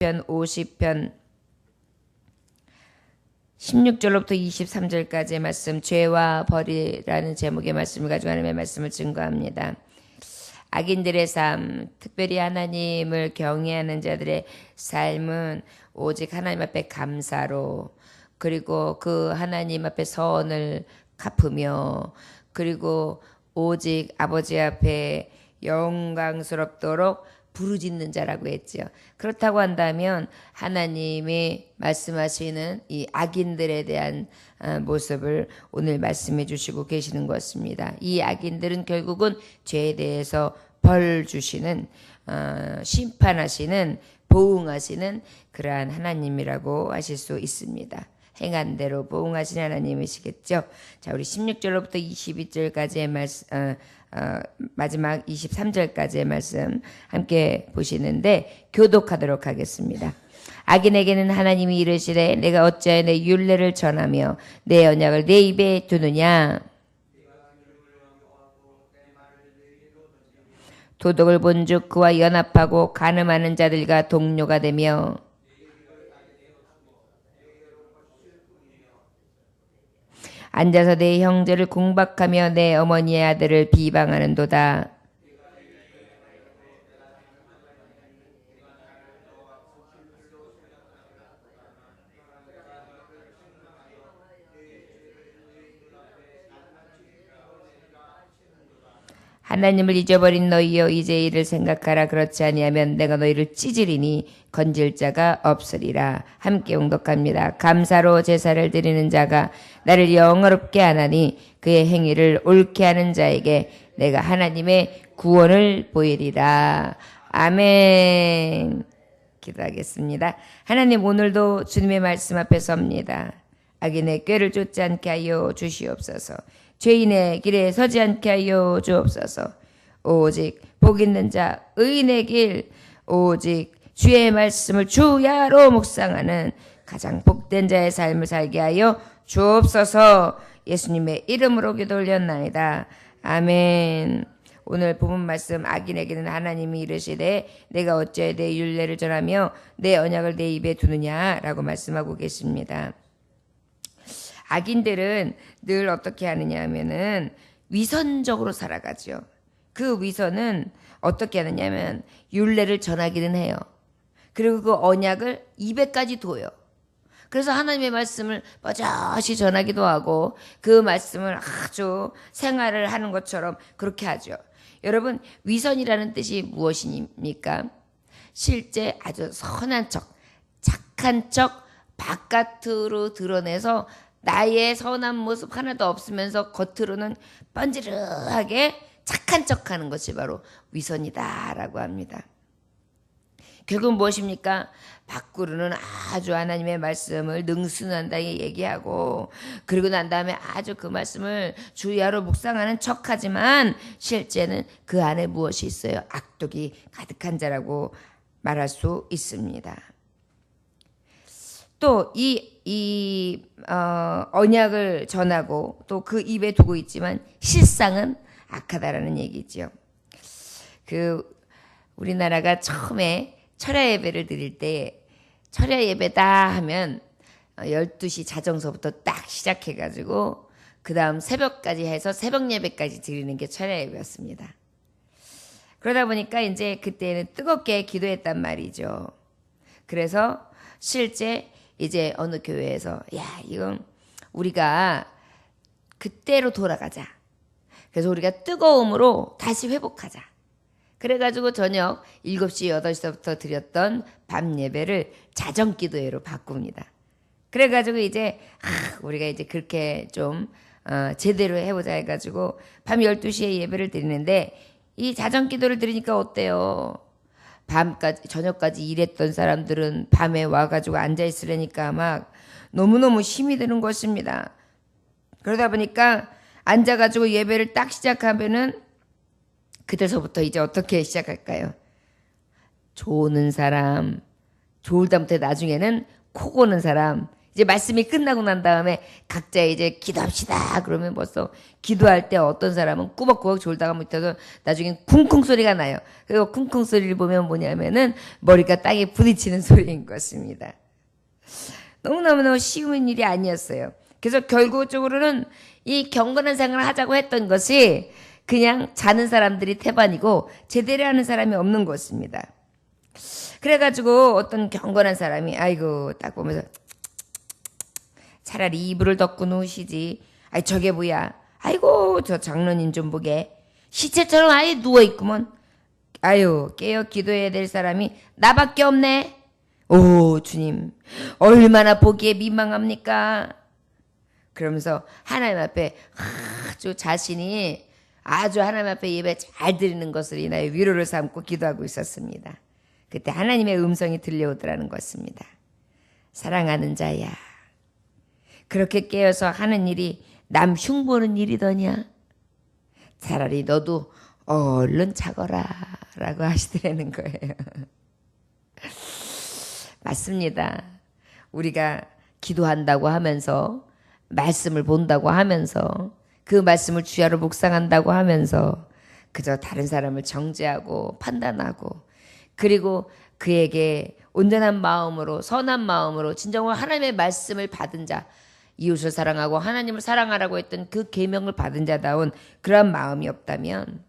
편 50편 16절로부터 23절까지의 말씀, 죄와 벌이라는 제목의 말씀을 가지고 하나님의 말씀을 증거합니다. 악인들의 삶, 특별히 하나님을 경외하는 자들의 삶은 오직 하나님 앞에 감사로, 그리고 그 하나님 앞에 선을 갚으며, 그리고 오직 아버지 앞에 영광스럽도록 부르짖는 자라고 했죠. 그렇다고 한다면 하나님이 말씀하시는 이 악인들에 대한 모습을 오늘 말씀해 주시고 계시는 것입니다. 이 악인들은 결국은 죄에 대해서 벌 주시는, 심판하시는, 보응하시는 그러한 하나님이라고 하실 수 있습니다. 행한 대로 보응하시는 하나님이시겠죠. 자, 우리 16절로부터 22절까지의 말씀, 마지막 23절까지의 말씀 함께 보시는데 교독하도록 하겠습니다. 악인에게는 하나님이 이르시되 내가 어찌하여 내 율례를 전하며 내 언약을 내 입에 두느냐. 도덕을 본즉 그와 연합하고 간음하는 자들과 동료가 되며 앉아서 내 형제를 공박하며 내 어머니의 아들을 비방하는도다. 하나님을 잊어버린 너희여 이제 이를 생각하라. 그렇지 아니하면 내가 너희를 찢으리니 건질 자가 없으리라. 함께 용독합니다. 감사로 제사를 드리는 자가 나를 영어롭게 하나니 그의 행위를 옳게 하는 자에게 내가 하나님의 구원을 보이리라. 아멘. 기도하겠습니다. 하나님, 오늘도 주님의 말씀 앞에 섭니다. 악인의 꾀를 쫓지 않게 하여 주시옵소서. 죄인의 길에 서지 않게 하여 주옵소서. 오직 복 있는 자 의인의 길, 오직 주의 말씀을 주야로 묵상하는 가장 복된 자의 삶을 살게 하여 주옵소서. 예수님의 이름으로 기도 올렸나이다. 아멘. 오늘 본문 말씀, 악인에게는 하나님이 이르시되 내가 어찌하여 내 율례를 전하며 내 언약을 내 입에 두느냐라고 말씀하고 계십니다. 악인들은 늘 어떻게 하느냐 하면은 위선적으로 살아가죠. 그 위선은 어떻게 하느냐면 율례를 전하기는 해요. 그리고 그 언약을 입에까지 둬요. 그래서 하나님의 말씀을 버젓이 전하기도 하고 그 말씀을 아주 생활을 하는 것처럼 그렇게 하죠. 여러분, 위선이라는 뜻이 무엇입니까? 실제 아주 선한 척, 착한 척 바깥으로 드러내서 나의 선한 모습 하나도 없으면서 겉으로는 번지르하게 착한 척하는 것이 바로 위선이다라고 합니다. 결국 무엇입니까? 밖으로는 아주 하나님의 말씀을 능수능란하게 얘기하고 그리고 난 다음에 아주 그 말씀을 주야로 묵상하는 척하지만 실제는 그 안에 무엇이 있어요? 악독이 가득한 자라고 말할 수 있습니다. 또 언약을 전하고 또 그 입에 두고 있지만 실상은 악하다라는 얘기죠. 우리나라가 처음에 철야 예배를 드릴 때 철야 예배다 하면 12시 자정서부터 딱 시작해가지고 그 다음 새벽까지 해서 새벽 예배까지 드리는 게 철야 예배였습니다. 그러다 보니까 이제 그때는 뜨겁게 기도했단 말이죠. 그래서 실제 이제 어느 교회에서 이건 우리가 그때로 돌아가자. 그래서 우리가 뜨거움으로 다시 회복하자. 그래가지고 저녁 7시, 8시부터 드렸던 밤 예배를 자정 기도회로 바꿉니다. 그래가지고 이제 우리가 이제 그렇게 좀 제대로 해보자 해가지고 밤 12시에 예배를 드리는데 이 자정 기도를 드리니까 어때요? 밤까지, 저녁까지 일했던 사람들은 밤에 와가지고 앉아있으려니까 막 너무너무 힘이 드는 것입니다. 그러다 보니까 앉아가지고 예배를 딱 시작하면은 그때서부터 이제 어떻게 시작할까요? 조는 사람, 좋을 때부터 나중에는 코 고는 사람, 이제 말씀이 끝나고 난 다음에 각자 이제 기도합시다. 그러면 벌써 기도할 때 어떤 사람은 꾸벅꾸벅 졸다가 못해서 나중엔 쿵쿵 소리가 나요. 그리고 쿵쿵 소리를 보면 뭐냐면은 머리가 땅에 부딪히는 소리인 것입니다. 너무너무 쉬운 일이 아니었어요. 그래서 결국적으로는 이 경건한 생활을 하자고 했던 것이 그냥 자는 사람들이 태반이고 제대로 하는 사람이 없는 것입니다. 그래가지고 어떤 경건한 사람이 아이고 딱 보면서 차라리 이불을 덮고 누우시지. 아이 저게 뭐야. 아이고 저 장로님 좀 보게. 시체처럼 아예 누워있구먼. 아유 깨어 기도해야 될 사람이 나밖에 없네. 오 주님 얼마나 보기에 민망합니까. 그러면서 하나님 앞에 아주 자신이 아주 하나님 앞에 예배 잘 드리는 것을 인하여 위로를 삼고 기도하고 있었습니다. 그때 하나님의 음성이 들려오더라는 것입니다. 사랑하는 자야. 그렇게 깨어서 하는 일이 남 흉보는 일이더냐. 차라리 너도 얼른 자거라 라고 하시더라는 거예요. 맞습니다. 우리가 기도한다고 하면서 말씀을 본다고 하면서 그 말씀을 주야로 묵상한다고 하면서 그저 다른 사람을 정죄하고 판단하고 그리고 그에게 온전한 마음으로 선한 마음으로 진정으로 하나님의 말씀을 받은 자 이웃을 사랑하고 하나님을 사랑하라고 했던 그 계명을 받은 자다운 그러한 마음이 없다면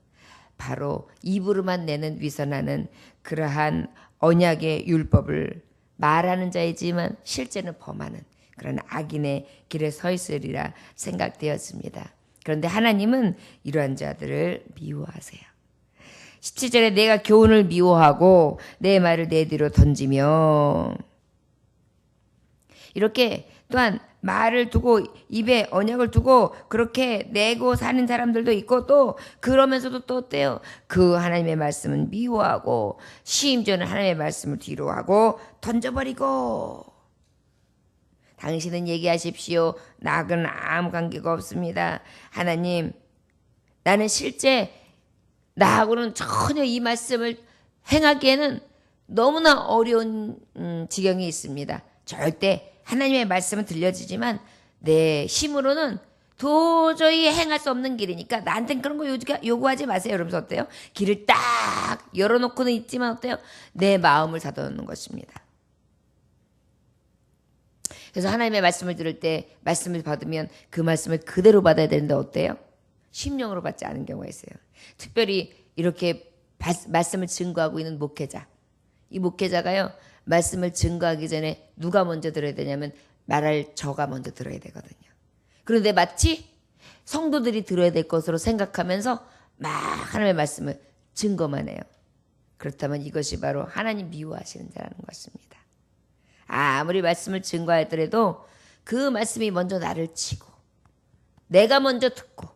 바로 입으로만 내는 위선하는 그러한 언약의 율법을 말하는 자이지만 실제는 범하는 그런 악인의 길에 서 있으리라 생각되었습니다. 그런데 하나님은 이러한 자들을 미워하세요. 17절에 내가 교훈을 미워하고 내 말을 내 뒤로 던지며 이렇게 또한 말을 두고 입에 언약을 두고 그렇게 내고 사는 사람들도 있고 또 그러면서도 또 어때요? 그 하나님의 말씀은 미워하고 심지어는 하나님의 말씀을 뒤로 하고 던져버리고 당신은 얘기하십시오. 나하고는 아무 관계가 없습니다. 하나님 나는 실제 나하고는 전혀 이 말씀을 행하기에는 너무나 어려운 지경이 있습니다. 절대 하나님의 말씀은 들려지지만 내 힘으로는 도저히 행할 수 없는 길이니까 나한테는 그런 거 요구하지 마세요. 이러면서 어때요? 길을 딱 열어놓고는 있지만 어때요? 내 마음을 닫아놓는 것입니다. 그래서 하나님의 말씀을 들을 때 말씀을 받으면 그 말씀을 그대로 받아야 되는데 어때요? 심령으로 받지 않은 경우가 있어요. 특별히 이렇게 말씀을 증거하고 있는 목회자. 이 목회자가요. 말씀을 증거하기 전에 누가 먼저 들어야 되냐면 말할 저가 먼저 들어야 되거든요. 그런데 마치 성도들이 들어야 될 것으로 생각하면서 막 하나님의 말씀을 증거만 해요. 그렇다면 이것이 바로 하나님 미워하시는 자라는 것입니다. 아무리 말씀을 증거하더라도 그 말씀이 먼저 나를 치고 내가 먼저 듣고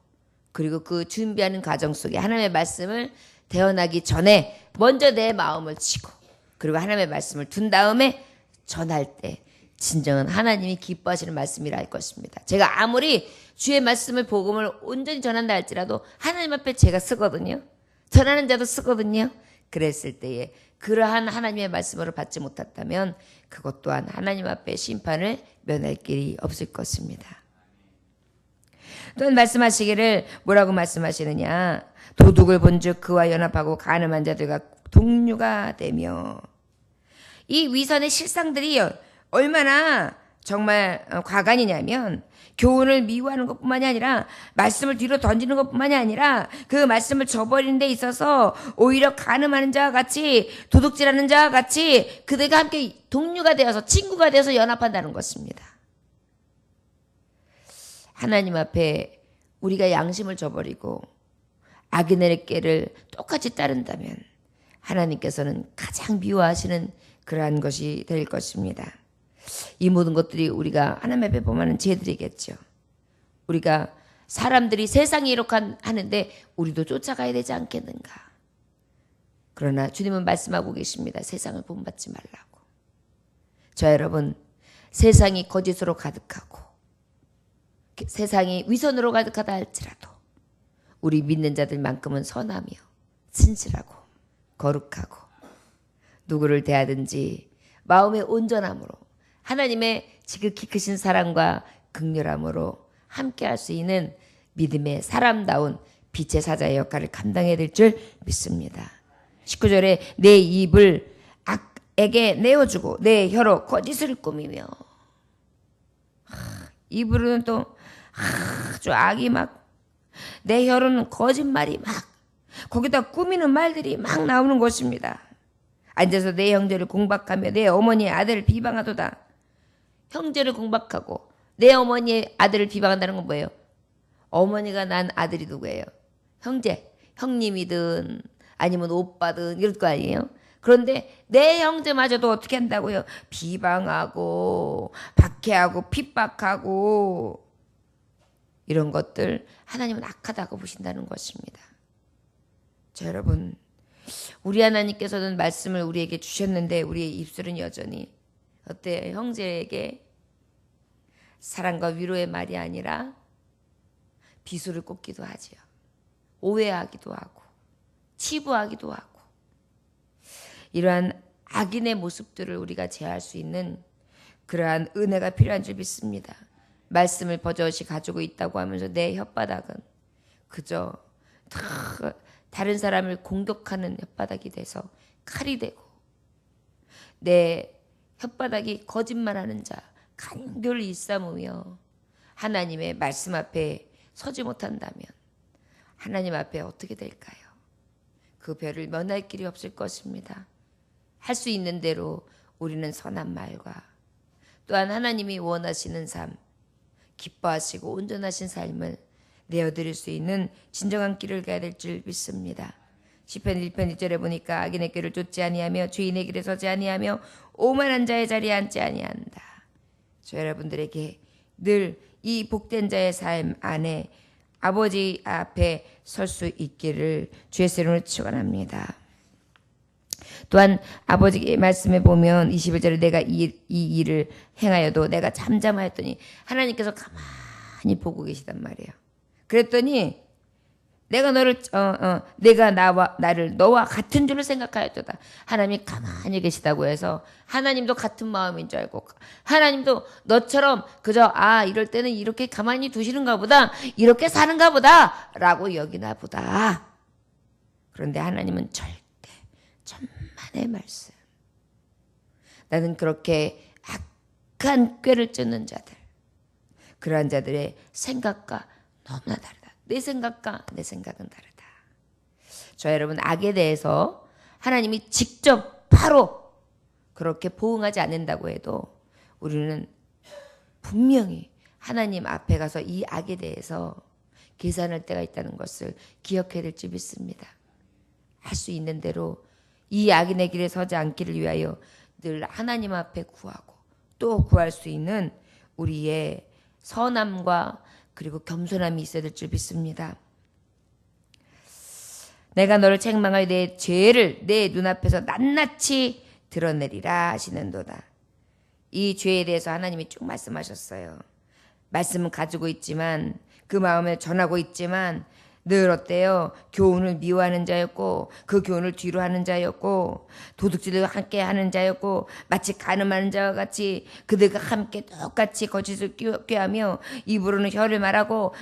그리고 그 준비하는 과정 속에 하나님의 말씀을 대언하기 전에 먼저 내 마음을 치고 그리고 하나님의 말씀을 둔 다음에 전할 때 진정한 하나님이 기뻐하시는 말씀이라 할 것입니다. 제가 아무리 주의 말씀을 복음을 온전히 전한다 할지라도 하나님 앞에 제가 쓰거든요. 전하는 자도 쓰거든요. 그랬을 때에 그러한 하나님의 말씀으로 받지 못했다면 그것 또한 하나님 앞에 심판을 면할 길이 없을 것입니다. 또한 말씀하시기를 뭐라고 말씀하시느냐. 도둑을 본즉 그와 연합하고 간음한 자들과 동류가 되며 이 위선의 실상들이 얼마나 정말 과간이냐면 교훈을 미워하는 것뿐만이 아니라 말씀을 뒤로 던지는 것뿐만이 아니라 그 말씀을 저버리는 데 있어서 오히려 간음하는 자와 같이 도둑질하는 자와 같이 그들과 함께 동료가 되어서 친구가 되어서 연합한다는 것입니다. 하나님 앞에 우리가 양심을 저버리고 악인의 길을 똑같이 따른다면 하나님께서는 가장 미워하시는 그러한 것이 될 것입니다. 이 모든 것들이 우리가 하나님 앞에 범하는 죄들이겠죠. 우리가 사람들이 세상이 이렇게 하는데 우리도 쫓아가야 되지 않겠는가. 그러나 주님은 말씀하고 계십니다. 세상을 본받지 말라고. 저 여러분, 세상이 거짓으로 가득하고 세상이 위선으로 가득하다 할지라도 우리 믿는 자들만큼은 선하며 진실하고 거룩하고 누구를 대하든지 마음의 온전함으로 하나님의 지극히 크신 사랑과 극렬함으로 함께할 수 있는 믿음의 사람다운 빛의 사자의 역할을 감당해야 될 줄 믿습니다. 19절에 내 입을 악에게 내어주고 내 혀로 거짓을 꾸미며, 입으로는 또 아주 악이 막, 내 혀로는 거짓말이 막, 거기다 꾸미는 말들이 막 나오는 것입니다. 앉아서 내 형제를 공박하며 내 어머니의 아들을 비방하도다. 형제를 공박하고 내 어머니의 아들을 비방한다는 건 뭐예요? 어머니가 난 아들이 누구예요? 형제, 형님이든 아니면 오빠든 이럴 거 아니에요? 그런데 내 형제마저도 어떻게 한다고요? 비방하고 박해하고 핍박하고, 이런 것들 하나님은 악하다고 보신다는 것입니다. 자, 여러분, 우리 하나님께서는 말씀을 우리에게 주셨는데 우리의 입술은 여전히 어때요? 형제에게 사랑과 위로의 말이 아니라 비수를 꽂기도 하지요. 오해하기도 하고 치부하기도 하고, 이러한 악인의 모습들을 우리가 제어할 수 있는 그러한 은혜가 필요한 줄 믿습니다. 말씀을 버젓이 가지고 있다고 하면서 내 혓바닥은 그저 다른 사람을 공격하는 혓바닥이 돼서 칼이 되고, 내 혓바닥이 거짓말하는 자, 간교를 일삼으며 하나님의 말씀 앞에 서지 못한다면 하나님 앞에 어떻게 될까요? 그 별을 면할 길이 없을 것입니다. 할 수 있는 대로 우리는 선한 말과 또한 하나님이 원하시는 삶, 기뻐하시고 온전하신 삶을 내어드릴 수 있는 진정한 길을 가야 될 줄 믿습니다. 시편 1편 1절에 보니까 악인의 길을 쫓지 아니하며 주인의 길에 서지 아니하며 오만한 자의 자리에 앉지 아니한다. 저 여러분들에게 늘 이 복된 자의 삶 안에 아버지 앞에 설 수 있기를 주의 이름으로 축원합니다. 또한 아버지의 말씀에 보면 21절에 내가 이 일을 행하여도 내가 잠잠하였더니, 하나님께서 가만히 보고 계시단 말이에요. 그랬더니 내가 내가 나를 너와 같은 줄을 생각하였도다. 하나님이 가만히 계시다고 해서 하나님도 같은 마음인 줄 알고, 하나님도 너처럼 그저 이럴 때는 이렇게 가만히 두시는가 보다, 이렇게 사는가 보다 라고 여기나 보다. 그런데 하나님은 절대 천만의 말씀, 나는 그렇게 악한 꾀를 쫓는 자들, 그러한 자들의 생각과 너무나 다르다. 내 생각과 내 생각은 다르다. 저 여러분, 악에 대해서 하나님이 직접 바로 그렇게 보응하지 않는다고 해도 우리는 분명히 하나님 앞에 가서 이 악에 대해서 계산할 때가 있다는 것을 기억해야 될 줄 믿습니다. 할 수 있는 대로 이 악인의 길에 서지 않기를 위하여 늘 하나님 앞에 구하고 또 구할 수 있는 우리의 선함과 그리고 겸손함이 있어야 될 줄 믿습니다. 내가 너를 책망하여 내 죄를 내 눈앞에서 낱낱이 드러내리라 하시는도다. 이 죄에 대해서 하나님이 쭉 말씀하셨어요. 말씀은 가지고 있지만, 그 마음에 전하고 있지만 늘 어때요? 교훈을 미워하는 자였고, 그 교훈을 뒤로 하는 자였고, 도둑질을 함께 하는 자였고, 마치 간음하는 자와 같이 그들과 함께 똑같이 거짓을 꾀하며 입으로는 혀를 말하고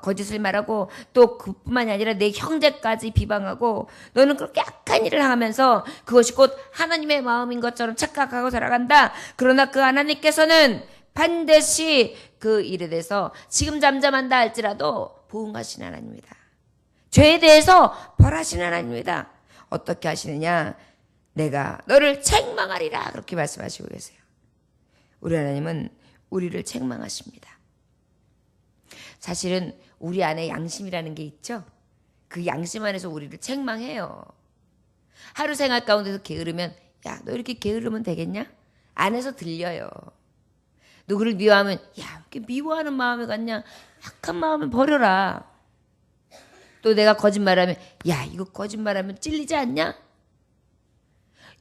거짓을 말하고, 또 그뿐만이 아니라 내 형제까지 비방하고, 너는 그렇게 악한 일을 하면서 그것이 곧 하나님의 마음인 것처럼 착각하고 살아간다. 그러나 그 하나님께서는 반드시 그 일에 대해서 지금 잠잠한다 할지라도 보응하시는 하나님입니다. 죄에 대해서 벌하시는 하나님입니다. 어떻게 하시느냐? 내가 너를 책망하리라, 그렇게 말씀하시고 계세요. 우리 하나님은 우리를 책망하십니다. 사실은 우리 안에 양심이라는 게 있죠. 그 양심 안에서 우리를 책망해요. 하루 생활 가운데서 게으르면, 야, 너 이렇게 게으르면 되겠냐? 안에서 들려요. 누구를 미워하면, 야, 이렇게 미워하는 마음이 같냐? 악한 마음을 버려라. 또 내가 거짓말하면, 야, 이거 거짓말하면 찔리지 않냐?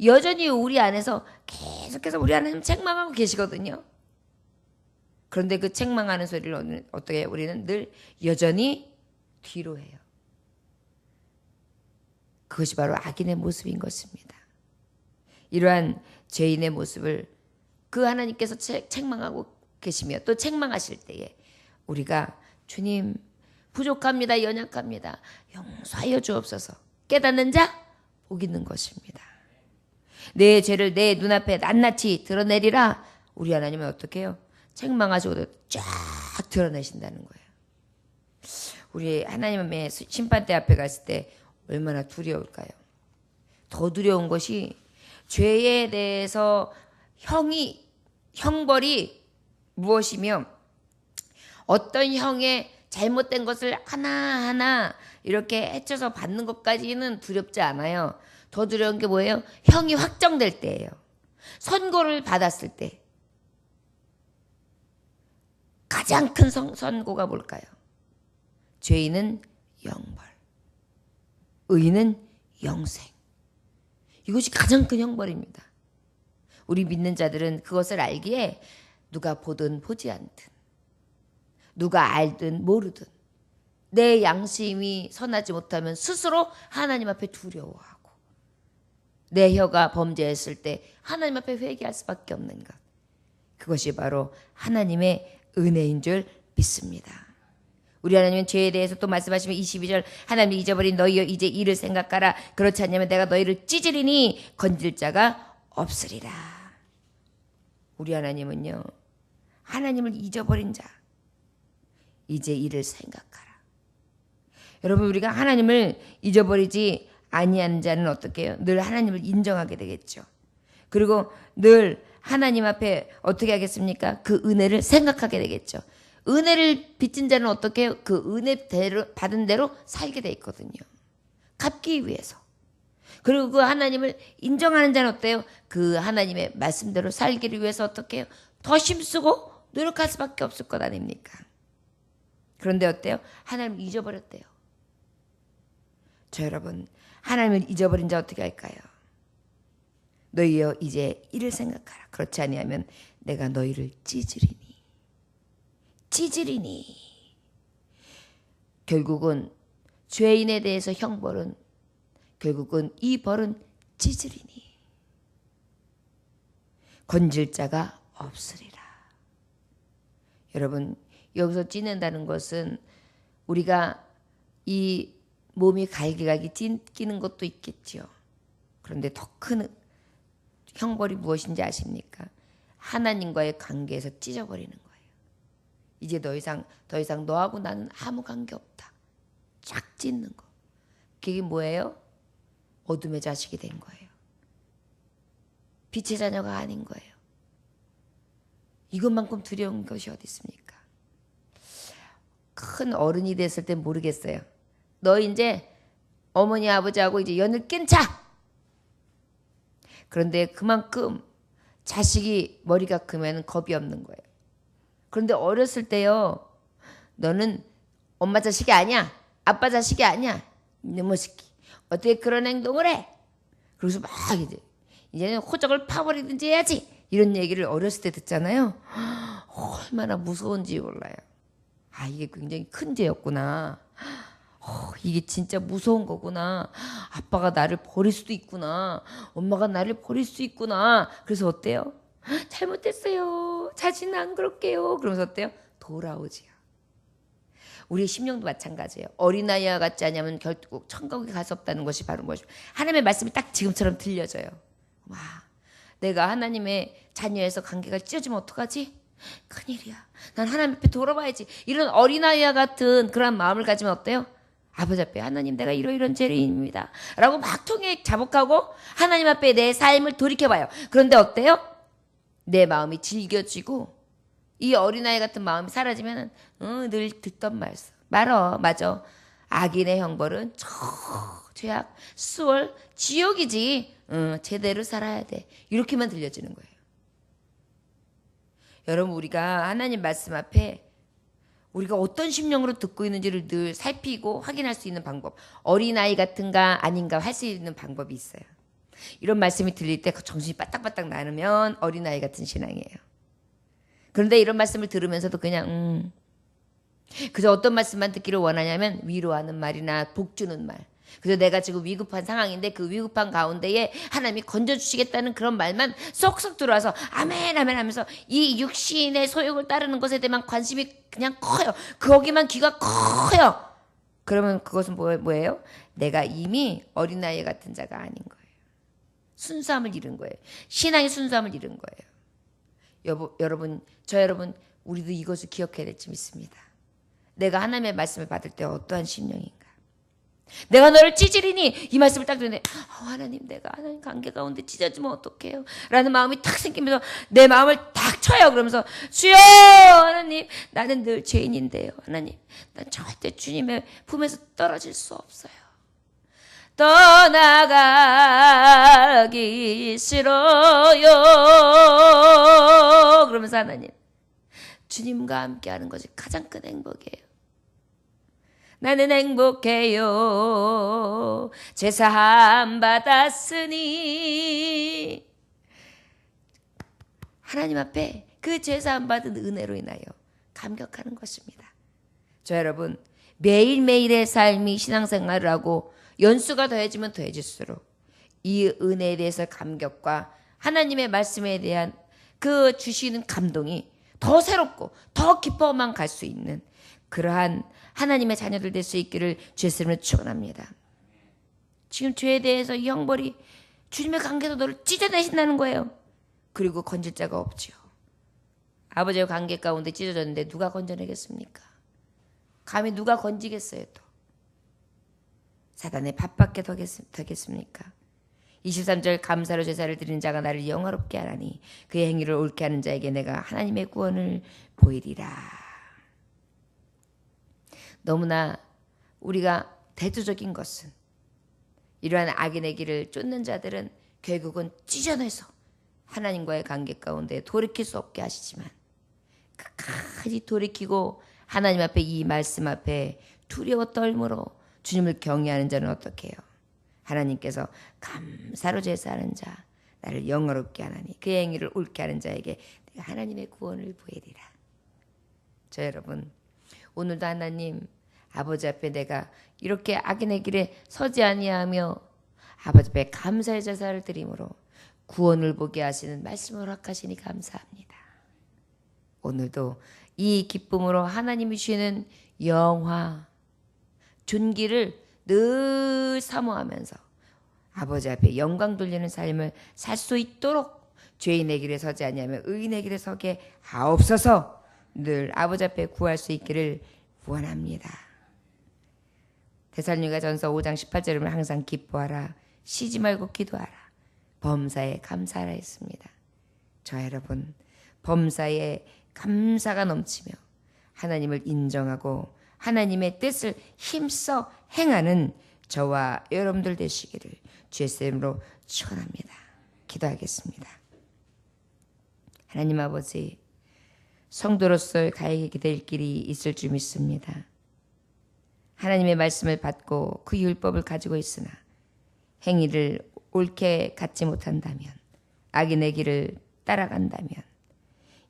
여전히 우리 안에서 계속해서 우리 하나님 책망하고 계시거든요. 그런데 그 책망하는 소리를 어떻게 우리는 늘 여전히 뒤로 해요. 그것이 바로 악인의 모습인 것입니다. 이러한 죄인의 모습을 그 하나님께서 책망하고 계시며 또 책망하실 때에 우리가 주님 부족합니다. 연약합니다. 용서하여 주옵소서. 깨닫는 자 복 있는 것입니다. 내 죄를 내 눈앞에 낱낱이 드러내리라. 우리 하나님은 어떻게 해요? 책망하시고 쫙 드러내신다는 거예요. 우리 하나님의 심판대 앞에 갔을 때 얼마나 두려울까요? 더 두려운 것이 죄에 대해서 형벌이 무엇이며 어떤 형의 잘못된 것을 하나하나 이렇게 해쳐서 받는 것까지는 두렵지 않아요. 더 두려운 게 뭐예요? 형이 확정될 때예요. 선고를 받았을 때 가장 큰 선고가 뭘까요? 죄인은 영벌, 의인은 영생. 이것이 가장 큰 형벌입니다. 우리 믿는 자들은 그것을 알기에 누가 보든 보지 않든 누가 알든 모르든 내 양심이 선하지 못하면 스스로 하나님 앞에 두려워하고 내 혀가 범죄했을 때 하나님 앞에 회개할 수밖에 없는 것. 그것이 바로 하나님의 은혜인 줄 믿습니다. 우리 하나님은 죄에 대해서 또 말씀하시면 22절 하나님이 잊어버린 너희여 이제 이를 생각하라. 그렇지 않으면 내가 너희를 찢으리니 건질 자가 없으리라. 우리 하나님은요. 하나님을 잊어버린 자 이제 이를 생각하라. 여러분 우리가 하나님을 잊어버리지 아니한 자는 어떻게 해요? 늘 하나님을 인정하게 되겠죠. 그리고 늘 하나님 앞에 어떻게 하겠습니까? 그 은혜를 생각하게 되겠죠. 은혜를 빚진 자는 어떻게 해요? 그 은혜대로 받은 대로 살게 돼 있거든요. 갚기 위해서. 그리고 그 하나님을 인정하는 자는 어때요? 그 하나님의 말씀대로 살기를 위해서 어떻게 해요? 더 힘쓰고 노력할 수밖에 없을 것 아닙니까? 그런데 어때요? 하나님을 잊어버렸대요. 저 여러분 하나님을 잊어버린 자 어떻게 할까요? 너희여 이제 이를 생각하라. 그렇지 아니하면 내가 너희를 찢으리니. 결국은 죄인에 대해서 형벌은 결국은 이 벌은 찢으리니. 건질 자가 없으리라. 여러분 여기서 찢는다는 것은 우리가 이 몸이 갈기갈기 찢기는 것도 있겠죠. 그런데 더 큰 형벌이 무엇인지 아십니까? 하나님과의 관계에서 찢어버리는 거예요. 이제 더 이상 너하고 나는 아무 관계 없다. 쫙 찢는 거. 그게 뭐예요? 어둠의 자식이 된 거예요. 빛의 자녀가 아닌 거예요. 이것만큼 두려운 것이 어디 있습니까? 큰 어른이 됐을 땐 모르겠어요. 너 이제 어머니 아버지하고 이제 연을 끊자. 그런데 그만큼 자식이 머리가 크면 겁이 없는 거예요. 그런데 어렸을 때요. 너는 엄마 자식이 아니야. 아빠 자식이 아니야. 이놈의 새끼. 어떻게 그런 행동을 해? 그래서 막 이제는 호적을 파버리든지 해야지. 이런 얘기를 어렸을 때 듣잖아요. 얼마나 무서운지 몰라요. 아 이게 굉장히 큰 죄였구나. 이게 진짜 무서운 거구나. 아빠가 나를 버릴 수도 있구나. 엄마가 나를 버릴 수 있구나. 그래서 어때요? 잘못했어요. 자신은 안 그럴게요. 그러면서 어때요? 돌아오지요. 우리의 심령도 마찬가지예요. 어린아이와 같지 않으면 결국 천국에 갈 수 없다는 것이 바로 무엇입니까? 하나님의 말씀이 딱 지금처럼 들려져요. 와, 내가 하나님의 자녀에서 관계가 찢어지면 어떡하지? 큰일이야. 난 하나님 앞에 돌아봐야지. 이런 어린아이와 같은 그런 마음을 가지면 어때요? 아버지 앞에 하나님 내가 이러이런 죄인입니다. 라고 막 통해 자복하고 하나님 앞에 내 삶을 돌이켜봐요. 그런데 어때요? 내 마음이 질겨지고 이 어린아이 같은 마음이 사라지면 늘 듣던 말씀. 맞아. 악인의 형벌은 죄악, 수월, 지옥이지. 제대로 살아야 돼. 이렇게만 들려지는 거예요. 여러분 우리가 하나님 말씀 앞에 우리가 어떤 심령으로 듣고 있는지를 늘 살피고 확인할 수 있는 방법. 어린아이 같은가 아닌가 할 수 있는 방법이 있어요. 이런 말씀이 들릴 때 정신이 빠딱빠딱 나누면 어린아이 같은 신앙이에요. 그런데 이런 말씀을 들으면서도 그냥 그저 어떤 말씀만 듣기를 원하냐면 위로하는 말이나 복 주는 말. 그래서 내가 지금 위급한 상황인데 그 위급한 가운데에 하나님이 건져주시겠다는 그런 말만 쏙쏙 들어와서 아멘 아멘 하면서 이 육신의 소욕을 따르는 것에 대한 관심이 그냥 커요. 거기만 귀가 커요. 그러면 그것은 뭐예요? 내가 이미 어린아이 같은 자가 아닌 거예요. 순수함을 잃은 거예요. 신앙의 순수함을 잃은 거예요. 여러분, 우리도 이것을 기억해야 될지 믿습니다. 내가 하나님의 말씀을 받을 때 어떠한 심령인가? 내가 너를 찌질이니 이 말씀을 딱 듣는데 하나님 내가 하나님 관계 가운데 찢어지면 어떡해요? 라는 마음이 탁 생기면서 내 마음을 탁 쳐요. 그러면서 주여 하나님 나는 늘 죄인인데요. 하나님 난 절대 주님의 품에서 떨어질 수 없어요. 떠나가기 싫어요. 그러면서 하나님 주님과 함께하는 것이 가장 큰 행복이에요. 나는 행복해요. 제사함 받았으니 하나님 앞에 그 제사함 받은 은혜로 인하여 감격하는 것입니다. 저 여러분 매일매일의 삶이 신앙생활을 하고 연수가 더해지면 더해질수록 이 은혜에 대해서 감격과 하나님의 말씀에 대한 그 주시는 감동이 더 새롭고 더 깊어만 갈 수 있는 그러한 하나님의 자녀들 될 수 있기를 주의 이름으로 축원합니다. 지금 죄에 대해서 이 형벌이 주님의 관계에서 너를 찢어내신다는 거예요. 그리고 건질 자가 없지요. 아버지와 관계 가운데 찢어졌는데 누가 건져내겠습니까? 감히 누가 건지겠어요 또. 사단의 밥밖에 더겠습니까? 23절 감사로 제사를 드리는 자가 나를 영화롭게 하나니 그의 행위를 옳게 하는 자에게 내가 하나님의 구원을 보이리라. 너무나 우리가 대조적인 것은 이러한 악인의 길을 쫓는 자들은 결국은 찢어내서 하나님과의 관계 가운데 돌이킬 수 없게 하시지만 끝까지 돌이키고 하나님 앞에 이 말씀 앞에 두려워 떨므로 주님을 경외하는 자는 어떻게 해요? 하나님께서 감사로 제사하는 자 나를 영화롭게 하나니 그의 행위를 옳게 하는 자에게 내가 하나님의 구원을 보이리라. 저 여러분 오늘도 하나님 아버지 앞에 내가 이렇게 악인의 길에 서지 아니하며 아버지 앞에 감사의 제사를 드림으로 구원을 보게 하시는 말씀을 허락하시니 감사합니다. 오늘도 이 기쁨으로 하나님이 주시는 영화 존귀를 늘 사모하면서 아버지 앞에 영광 돌리는 삶을 살 수 있도록 죄인의 길에 서지 아니하며 의인의 길에 서게 하옵소서. 늘 아버지 앞에 구할 수 있기를 원합니다. 데살로니가전서 5장 18절을 항상 기뻐하라 쉬지 말고 기도하라 범사에 감사하라 했습니다. 저 여러분 범사에 감사가 넘치며 하나님을 인정하고 하나님의 뜻을 힘써 행하는 저와 여러분들 되시기를 주의 이름으로 축원합니다. 기도하겠습니다. 하나님 아버지 성도로서 가야 될 길이 있을 줄 믿습니다. 하나님의 말씀을 받고 그 율법을 가지고 있으나 행위를 옳게 갖지 못한다면 악인의 길을 따라간다면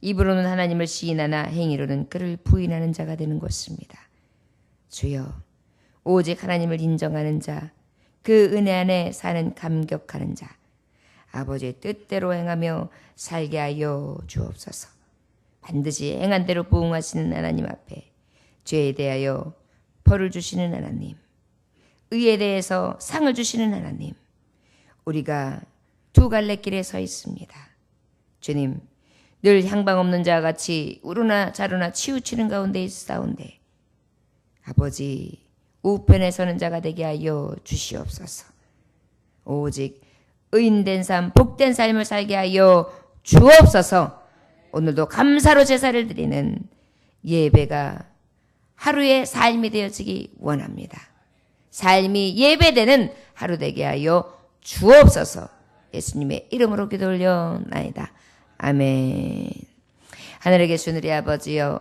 입으로는 하나님을 시인하나 행위로는 그를 부인하는 자가 되는 것입니다. 주여 오직 하나님을 인정하는 자 그 은혜 안에 사는 감격하는 자 아버지의 뜻대로 행하며 살게 하여 주옵소서. 반드시 행한 대로 부응하시는 하나님 앞에 죄에 대하여 벌을 주시는 하나님, 의에 대해서 상을 주시는 하나님, 우리가 두 갈래 길에 서 있습니다. 주님, 늘 향방 없는 자와 같이 우르나 자르나 치우치는 가운데 있사온데 아버지 우편에 서는 자가 되게 하여 주시옵소서. 오직 의인된 삶, 복된 삶을 살게 하여 주옵소서. 오늘도 감사로 제사를 드리는 예배가 하루의 삶이 되어지기 원합니다. 삶이 예배되는 하루 되게 하여 주옵소서. 예수님의 이름으로 기도 올려나이다. 아멘. 하늘에 계신 우리 아버지여